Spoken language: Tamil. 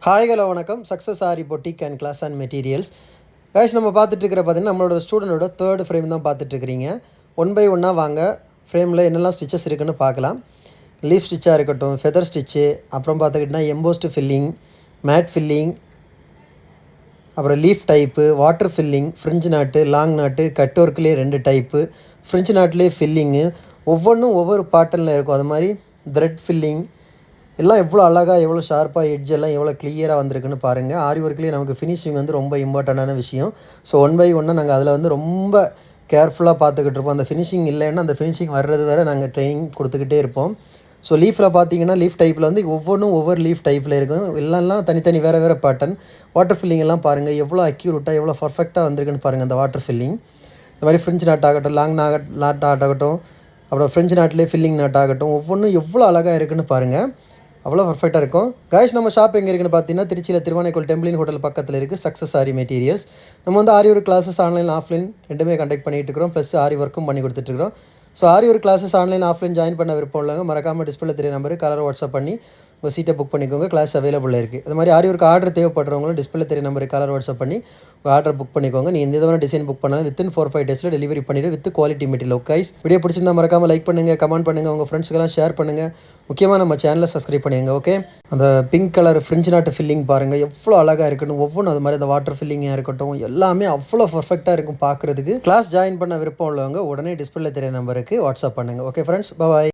ஹாய் ஹலோ வணக்கம். Success Aari boutique and class and materials. Guys, நம்ம பார்த்துட்ருக்கிற பார்த்தீங்கன்னா நம்மளோட ஸ்டூடெண்டோட தேர்ட் ஃப்ரேம் தான் பார்த்துட்ருக்கிறீங்க. ஒன் பை ஒன்னாக வாங்க ஃப்ரேமில் என்னெல்லாம் ஸ்டிச்சஸ் இருக்குதுன்னு பார்க்கலாம். லீஃப் ஸ்டிச்சாக இருக்கட்டும், ஃபெதர் ஸ்டிச்சு, அப்புறம் பார்த்துக்கிட்டிங்கன்னா எம்போஸ்டு ஃபில்லிங், மேட் ஃபில்லிங், அப்புறம் லீஃப் டைப்பு, வாட்டர் ஃபில்லிங், ஃப்ரிஞ்சு நாட்டு, லாங் நாட்டு, கட் ஒர்க்லேயே 2 டைப்பு, ஃப்ரிஞ்சு நாட்லேயே ஃபில்லிங்கு, ஒவ்வொன்றும் ஒவ்வொரு பேட்டர்னில் இருக்கும். அது மாதிரி த்ரெட் ஃபில்லிங் எல்லாம் எவ்வளோ அழகாக, எவ்வளோ ஷார்ப்பாக, எட்ஜ் எல்லாம் எவ்வளோ கிளியராக வந்திருக்குன்னு பாருங்கள். ஆரி ஒர்க்லேயே நமக்கு ஃபினிஷிங் வந்து ரொம்ப இம்பார்ட்டண்டான விஷயம். ஸோ ஒன் பை ஒன்னாக நாங்கள் அதில் வந்து ரொம்ப கேர்ஃபுல்லாக பார்த்துக்கிட்டு இருப்போம். அந்த ஃபினிஷிங் இல்லைன்னா அந்த ஃபினிஷிங் வர்றது வேறு நாங்கள் ட்ரைனிங் கொடுத்துக்கிட்டே இருப்போம். ஸோ லீஃபில் பார்த்தீங்கன்னா லீஃப் டைப்பில் வந்து ஒவ்வொன்றும் ஒவ்வொரு லீஃப் டைப்பில் இருக்கும். எல்லாம் தனித்தனி வேறு வேறு பேட்டர்ன். வாட்டர் ஃபில்லிங் எல்லாம் பாருங்கள் எவ்வளோ அக்யூரேட்டாக, எவ்வளோ பர்ஃபெக்டாக வந்திருக்குன்னு பாருங்கள். அந்த வாட்டர் ஃபில்லிங் இந்த மாதிரி ஃப்ரிஞ்ச் நாட் ஆகட்டும், லாங் நாட் ஆகட்டும், அப்புறம் ஃப்ரிஞ்ச் நாட்லேயே ஃபில்லிங் நாட் ஆகட்டும், ஒவ்வொன்றும் எவ்வளோ அழகாக இருக்குதுன்னு பாருங்கள். அவ்வளோ பர்ஃபெக்டாக இருக்கும். கைஸ், நம்ம ஷாப் எங்கே இருக்குன்னு பார்த்தீங்கன்னா திருச்சியில் திருவானைக்கோள் டெம்பிளின் ஹோட்டல் பக்கத்தில் இருக்குது. Success aari materials. நம்ம வந்து aari work classes online offline ரெண்டுமே கண்டக்ட் பண்ணிகிட்டு இருக்கிறோம். ப்ளஸ் ஆரி ஒர்க்கும் பண்ணி கொடுத்துட்ருக்கோம். So aari work classes online offline join பண்ண விருப்பம் உள்ளவங்க மறக்காமல் டிஸ்பிளே தெரிய நம்பருக்கு கலர் வாட்ஸ்அப் பண்ணி உங்கள் சீட்டை புக் பண்ணிக்கோங்க. கிளாஸ் அவைலபிளாக இருக்குது. அது மாதிரி ஆரி ஒர்க் ஆர்டர் தேவைப்படுறவங்களும் டிஸ்பிளே தெரிய நம்பருக்கு கலர் வாட்ஸ்அப் பண்ணி உங்கள் ஆர்டர் புக் பண்ணிக்கோங்க. நீங்கள் எந்த விதமான டிசைன் புக் பண்ணாலும் வித்தின் 4-5 டேஸில் டெலிவரி பண்ணிவிட்டு with quality material. Guys, video பிடிச்சிருந்தா மறக்காமல் லைக் பண்ணுங்கள், கமெண்ட் பண்ணுங்கள், உங்கள் ஃப்ரெண்ட்ஸ்க்கெல்லாம் ஷேர் பண்ணுங்கள். முக்கியமாக நம்ம சேனலை சப்ஸ்கிரைப் பண்ணிடுங்க. ஓகே, அந்த பிங்க் கலர் ஃப்ரிஞ்ச் நாட்டு ஃபில்லிங் பாருங்கள் எவ்வளோ அழகாக இருக்குன்னு. ஒவ்வொன்றும் அது மாதிரி அந்த வாட்டர் ஃபில்லிங்காக இருக்கட்டும் எல்லாமே அவ்வளோ பர்ஃபெக்டாக இருக்கும் பார்க்குறதுக்கு. கிளாஸ் ஜாயின் பண்ண விருப்பம் உள்ளவங்க உடனே டிஸ்பிளே தெரிய நம்பருக்கு வாட்ஸ்அப் பண்ணுங்கள். ஓகே ஃப்ரெண்ட்ஸ், பாய்.